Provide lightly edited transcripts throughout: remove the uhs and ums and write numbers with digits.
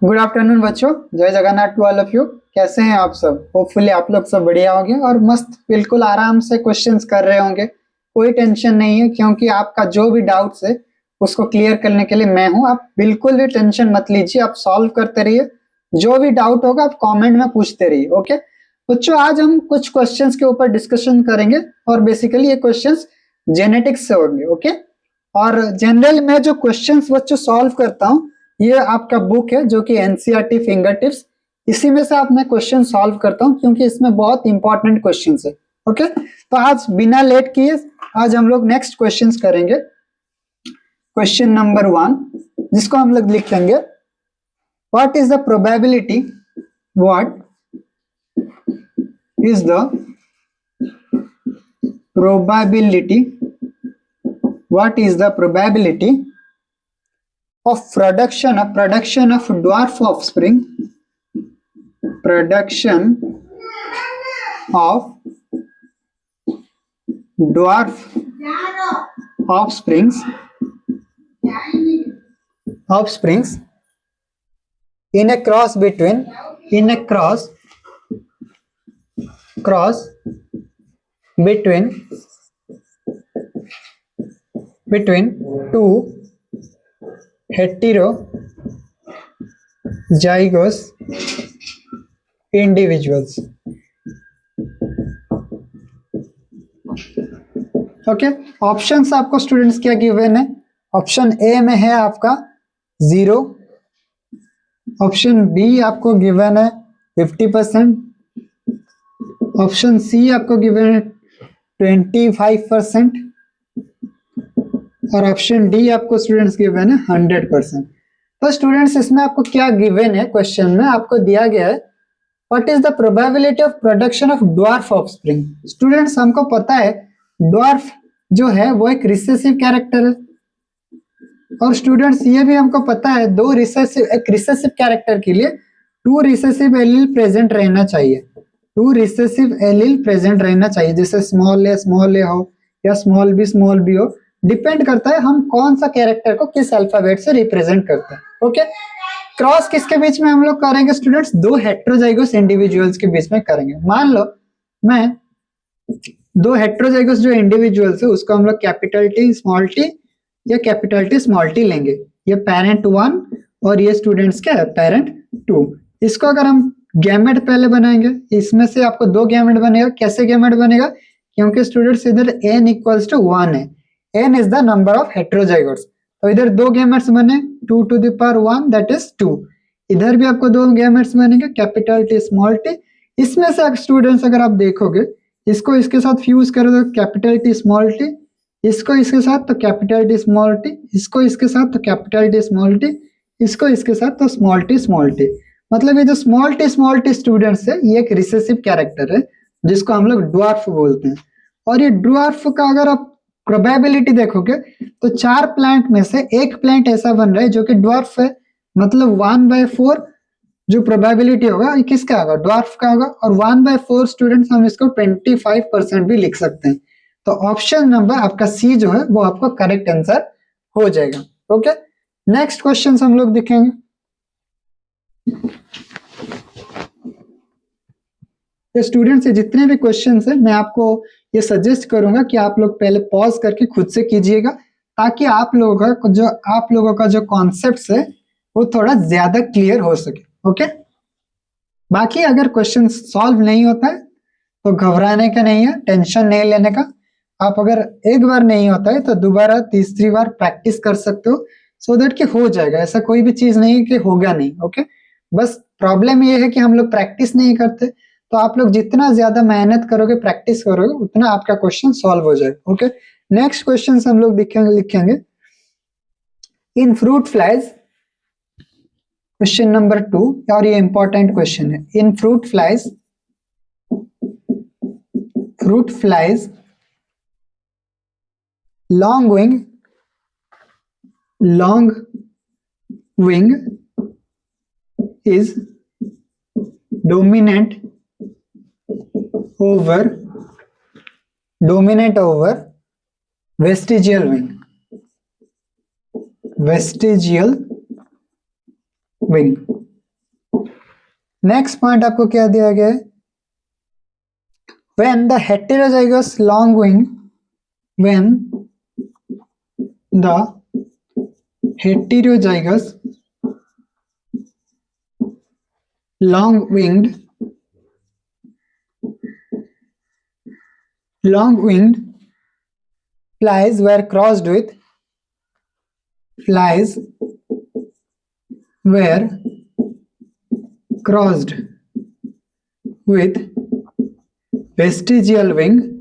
Good afternoon बच्चों, जय Jagannath to all of you. कैसे हैं आप सब? होपफुली आप लोग सब बढ़िया होंगे और मस्त बिल्कुल आराम से क्वेश्चंस कर रहे होंगे। कोई टेंशन नहीं है, क्योंकि आपका जो भी डाउट्स है उसको क्लियर करने के लिए मैं हूं। आप बिल्कुल भी टेंशन मत लीजिए, आप सॉल्व करते रहिए। जो भी डाउट होगा आप कॉमेंट में पूछते रहिए। ओके बच्चों, आज हम कुछ क्वेश्चन के ऊपर डिस्कशन करेंगे और बेसिकली ये क्वेश्चन जेनेटिक्स से होंगे। ओके, और जनरल मैं जो क्वेश्चंस बच्चों सॉल्व करता हूँ, ये आपका बुक है जो कि एनसीईआरटी फिंगर टिप्स, इसी में से आप मैं क्वेश्चन सॉल्व करता हूँ, क्योंकि इसमें बहुत इंपॉर्टेंट क्वेश्चंस है। ओके, तो आज बिना लेट किए आज हम लोग नेक्स्ट क्वेश्चंस करेंगे। क्वेश्चन नंबर 1, जिसको हम लोग लिखेंगे, what is the probability, what is the probability, what is the probability of production of dwarf offspring, production of dwarf offsprings in a cross between two heterozygous individuals. Okay, options आपको students क्या given है? Option A में है आपका 0, option B आपको given है 50%, option C आपको given है 25% और ऑप्शन डी आपको स्टूडेंट्स गिवन है 100%। तो स्टूडेंट्स इसमें आपको क्या गिवन है? क्वेश्चन में आपको दिया गया है what is the probability of production of dwarf offspring. Students हमको पता है ड्वार्फ जो है वो एक रिसेसिव कैरेक्टर है, और स्टूडेंट्स ये भी हमको पता है एक रिसेसिव कैरेक्टर के लिए 2 रिसेसिव एलील प्रेजेंट रहना चाहिए। 2 रिसेसिव एलील प्रेजेंट रहना चाहिए, जैसे स्मॉल ए हो या स्मॉल बी हो, डिपेंड करता है हम कौन सा कैरेक्टर को किस अल्फाबेट से रिप्रेजेंट करते हैं। ओके, क्रॉस किसके बीच में हम लोग करेंगे स्टूडेंट्स? 2 हेट्रोजाइगोस इंडिविजुअल्स के बीच में करेंगे। मान लो मैं 2 हेट्रोजाइगोस जो इंडिविजुअल्स है उसको हम लोग कैपिटल टी स्मॉल टी या कैपिटल टी स्मॉल टी लेंगे। ये पेरेंट 1 और ये स्टूडेंट्स क्या है? पेरेंट 2। इसको अगर हम गैमेट पहले बनाएंगे, इसमें से आपको 2 गैमेट बनेगा। कैसे गैमेट बनेगा? क्योंकि स्टूडेंट्स इधर n इक्वल्स टू 1 है, n is the number of heterozygotes, तो इधर 2 गैमेट्स बने 2 to the power 1 that is 2। इधर भी आपको 2 गैमेट्स बनेंगे कैपिटल टी स्मॉल टी। इसमें से स्टूडेंट्स अगर आप देखोगे, इसको इसके साथ फ्यूज करो तो कैपिटल टी स्मॉल टी, इसको इसके साथ तो कैपिटल टी स्मॉल टी, इसको इसके साथ तो कैपिटल टी स्मॉल टी, इसको इसके साथ तो स्मॉल टी। मतलब ये जो स्मॉल टी स्टूडेंट्स है ये एक रिसेसिव कैरेक्टर है जिसको हम लोग ड्वार्फ बोलते हैं। और ये ड्वार्फ का अगर आप प्रोबेबिलिटी देखोगे तो 4 प्लांट में से एक प्लांट ऐसा बन रहा है जो कि ड्वार्फ है, मतलब 1/4 जो प्रोबेबिलिटी होगा ये किसका होगा? ड्वार्फ का होगा। और 1/4 स्टूडेंट्स हम इसको 25% भी लिख सकते हैं। तो ऑप्शन नंबर आपका सी जो है वो आपको करेक्ट आंसर हो जाएगा। ओके, नेक्स्ट क्वेश्चन हम लोग देखेंगे। तो स्टूडेंट्स जितने भी क्वेश्चंस है मैं आपको ये सजेस्ट करूंगा कि आप लोग पहले पॉज करके खुद से कीजिएगा, ताकि आप लोगों का जो कॉन्सेप्ट्स है वो थोड़ा ज्यादा क्लियर हो सके। ओके, बाकी अगर क्वेश्चन सॉल्व नहीं होता है तो घबराने का नहीं है, टेंशन नहीं लेने का। आप अगर एक बार नहीं होता है तो दोबारा तीसरी बार प्रैक्टिस कर सकते हो, सो दैट कि हो जाएगा। ऐसा कोई भी चीज नहीं है कि होगा नहीं। ओके, बस प्रॉब्लम ये है कि हम लोग प्रैक्टिस नहीं करते, तो आप लोग जितना ज्यादा मेहनत करोगे, प्रैक्टिस करोगे, उतना आपका क्वेश्चन सॉल्व हो जाएगा। ओके, नेक्स्ट क्वेश्चन हम लोग लिखेंगे in fruit flies. Question number 2, और ये इंपॉर्टेंट क्वेश्चन है। In fruit flies long wing is dominant over vestigial wing. Vestigial wing. Next point आपको क्या दिया गया है, when the heterozygous long wing, when the heterozygous long winged flies were crossed with vestigial winged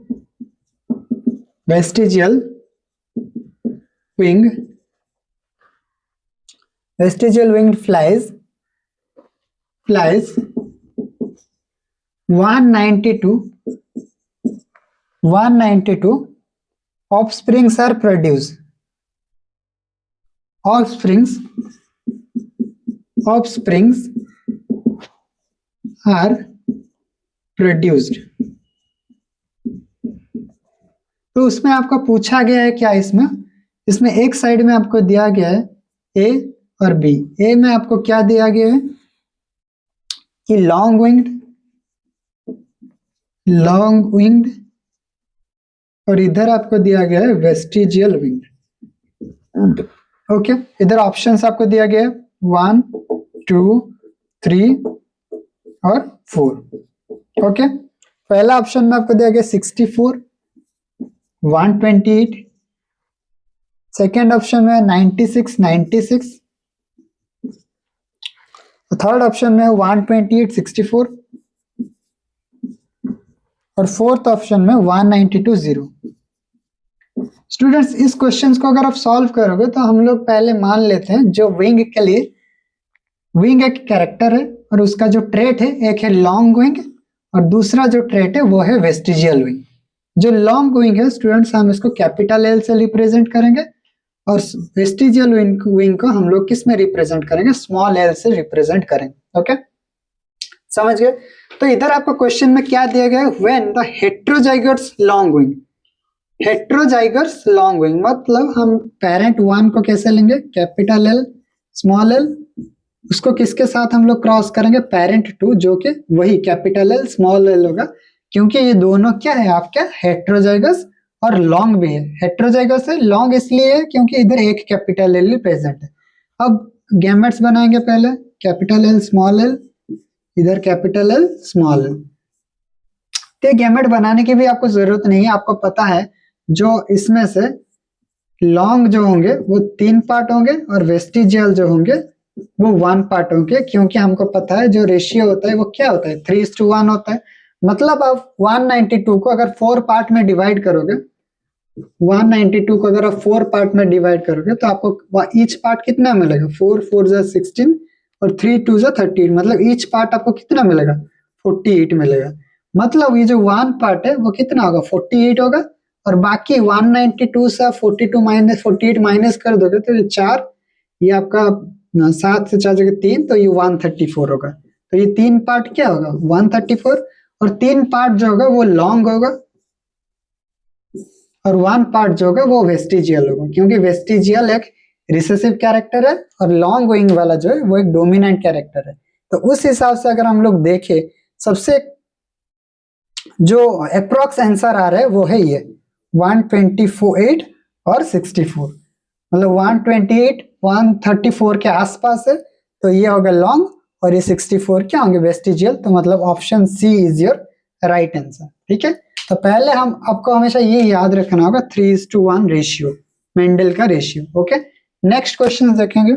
flies 192 offsprings are produced. Offsprings are produced. तो उसमें आपको पूछा गया है क्या, इसमें एक साइड में आपको दिया गया है ए और बी। ए में आपको क्या दिया गया है कि लॉन्ग विंग्ड और इधर आपको दिया गया है वेस्टिजियल विंग्ड। ओके, इधर ऑप्शंस आपको दिया गया है 1, 2, 3 और 4। ओके, पहला ऑप्शन में आपको दिया गया 64, 128, सेकेंड ऑप्शन में 96, थर्ड ऑप्शन में 128, 64 और फोर्थ ऑप्शन में 192, 0। स्टूडेंट्स, इस क्वेश्चंस को अगर आप सॉल्व करोगे तो हम लोग पहले मान लेते हैं जो विंग के लिए, विंग एक कैरेक्टर है और उसका जो ट्रेट है, एक है लॉन्ग विंग और दूसरा जो ट्रेट है वो है वेस्टिजियल विंग। जो लॉन्ग विंग है स्टूडेंट्स, हम इसको कैपिटल एल से रिप्रेजेंट करेंगे और वेस्टिजियल विंग को हम लोग किस में रिप्रेजेंट करेंगे, स्मॉल एल से रिप्रेजेंट करेंगे। ओके, समझ गए? तो इधर आपको क्वेश्चन में क्या दिया गया है, when the heterozygous long wing. Heterozygous long wing मतलब हम पेरेंट 1 को कैसे लेंगे, कैपिटल एल स्मॉल एल, उसको किसके साथ हम लोग क्रॉस करेंगे, पेरेंट 2 जो कि वही कैपिटल एल स्मॉल एल होगा, क्योंकि ये दोनों क्या है आपका हेट्रोजाइगस और लॉन्ग भी है। हेट्रोजाइगस है, लॉन्ग इसलिए है क्योंकि इधर एक कैपिटल एल प्रेजेंट है। अब गैमेट्स बनाएंगे, पहले कैपिटल एल स्मॉल एल, इधर कैपिटल एल स्मॉल एल। तो गैमेट बनाने की भी आपको जरूरत नहीं है, आपको पता है जो इसमें से लॉन्ग जो होंगे वो 3 पार्ट होंगे और वेस्टिजियल जो होंगे वो 1 पार्ट होंगे, क्योंकि हमको पता है जो रेशियो होता है वो क्या होता है, 3:1 होता है। मतलब आप 192 को अगर 4 पार्ट में डिवाइड करोगे, 192 को अगर आप 4 पार्ट में डिवाइड करोगे तो आपको ईच पार्ट कितना मिलेगा, 4 4 16 और 3 2 13, मतलब ईच पार्ट आपको कितना मिलेगा, 48 मिलेगा। मतलब ये जो 1 पार्ट है वो कितना होगा, 48 होगा, और बाकी 192 से 48 माइनस कर दोगे तो ये 4, ये आपका 7 से 4 जगह 3, तो ये 134 होगा। तो ये 3 पार्ट क्या होगा, 134, और 3 पार्ट जो होगा वो लॉन्ग होगा और 1 पार्ट जो होगा वो वेस्टिजियल होगा, क्योंकि वेस्टिजियल एक रिसेसिव कैरेक्टर है और लॉन्ग विंग वाला जो है वो एक डोमिनेंट कैरेक्टर है। तो उस हिसाब से अगर हम लोग देखें, सबसे जो अप्रोक्स आंसर आ रहा है वो है ये 128 और 64, मतलब 128 134 के आसपास है, तो ये होगा लॉन्ग और ये 64 क्या होंगे, वेस्टिजियल। तो मतलब option C is your right answer. ठीक है, तो पहले हम आपको हमेशा ये याद रखना होगा 3:1 रेशियो, मेंडल का रेशियो। ओके, नेक्स्ट क्वेश्चन देखेंगे।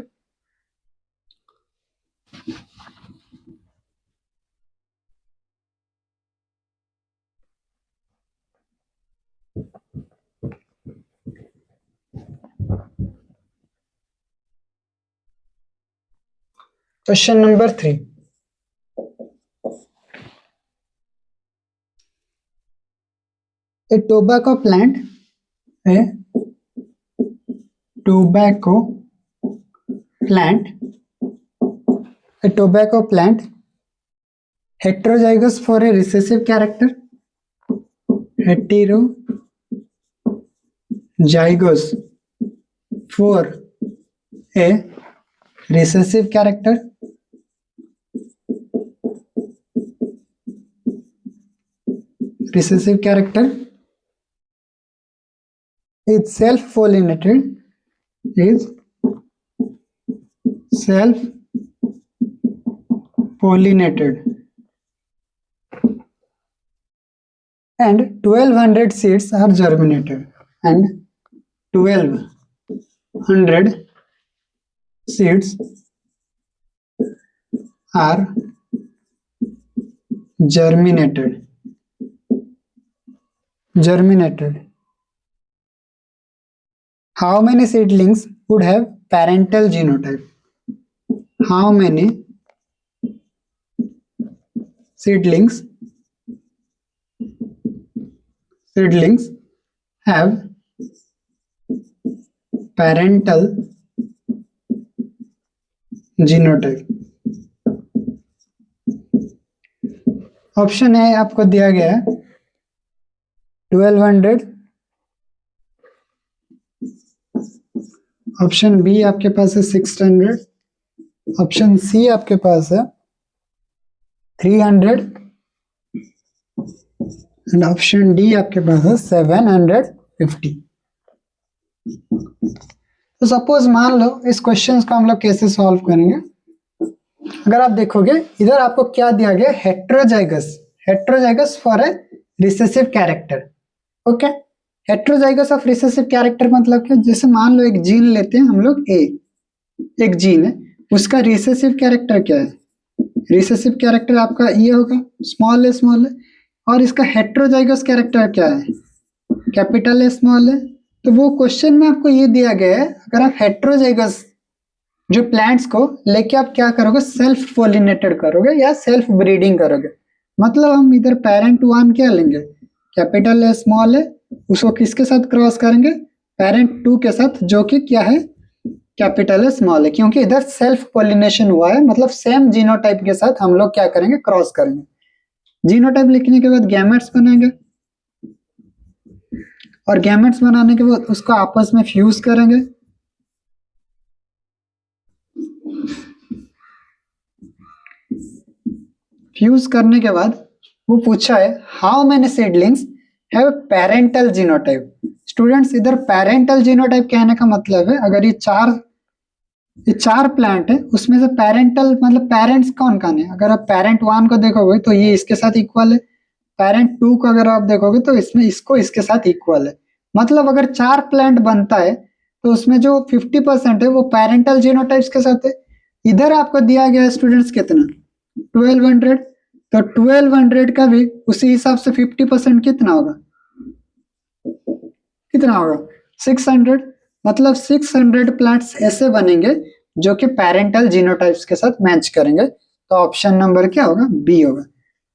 Question number 3. A tobacco plant heterozygous for a recessive character, heterozygous for a recessive character recessive character is self-pollinated, and 1200 seeds are germinated, and 1200 seeds are germinated. How many seedlings would have parental genotype? How many seedlings have parental genotype? Option A आपको दिया गया है 1200, option B आपके पास है 600, option C आपके पास है 300 and option D आपके पास है 750। तो सपोज मान लो इस क्वेश्चन को हम लोग कैसे सॉल्व करेंगे। अगर आप देखोगे इधर आपको क्या दिया गया, heterozygous for a recessive character. Okay, heterozygous of recessive character मतलब क्या, जैसे मान लो एक जीन लेते हैं हम लोग ए, एक जीन है, उसका रिसेसिव कैरेक्टर क्या है, रिसेसिव कैरेक्टर आपका ये होगा स्मॉल है, और इसका हेट्रोजाइगस कैरेक्टर क्या है, कैपिटल है, स्मॉल है। तो वो क्वेश्चन में आपको ये दिया गया है, अगर आप हेट्रोजाइगस जो प्लांट्स को लेके आप क्या करोगे, सेल्फ पोलिनेटेड करोगे या सेल्फ ब्रीडिंग करोगे। मतलब हम इधर पेरेंट वन क्या लेंगे, कैपिटल है, स्मॉल है, उसको किसके साथ क्रॉस करेंगे, पेरेंट टू के साथ, जो कि क्या है, कैपिटल है, स्मॉल है, क्योंकि इधर सेल्फ पोलिनेशन हुआ है, मतलब सेम जीनोटाइप के साथ हम लोग क्या करेंगे, क्रॉस करेंगे। जीनोटाइप लिखने के बाद गैमेट्स बनेंगे, और गैमेट्स बनाने के बाद उसको आपस में फ्यूज करेंगे। फ्यूज करने के बाद वो पूछा है how many seedlings have parental genotype. Students इधर पेरेंटल जीनोटाइप कहने का मतलब है, अगर ये चार प्लांट है, उसमें से पेरेंटल मतलब पेरेंट्स कौन कौन है। अगर आप पेरेंट वन को देखोगे तो ये इसके साथ इक्वल है, पेरेंट टू को अगर आप देखोगे तो इसमें इसको इसके साथ इक्वल है। मतलब अगर 4 प्लांट बनता है तो उसमें जो 50% है वो पेरेंटल जीनोटाइप्स के साथ है। इधर आपको दिया गया है स्टूडेंट्स कितना, 1200, तो 1200 का भी उसी हिसाब से 50% कितना होगा, 600। मतलब 600 प्लांट्स ऐसे बनेंगे जो कि पेरेंटल जीनोटाइप्स के साथ मैच करेंगे। तो ऑप्शन नंबर क्या होगा, बी होगा।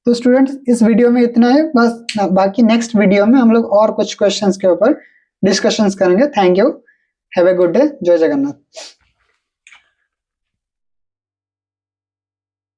तो स्टूडेंट्स इस वीडियो में इतना है बस, बाकी नेक्स्ट वीडियो में हम लोग और कुछ क्वेश्चंस के ऊपर डिस्कशंस करेंगे। Thank you, have a good day, जय जगन्नाथ।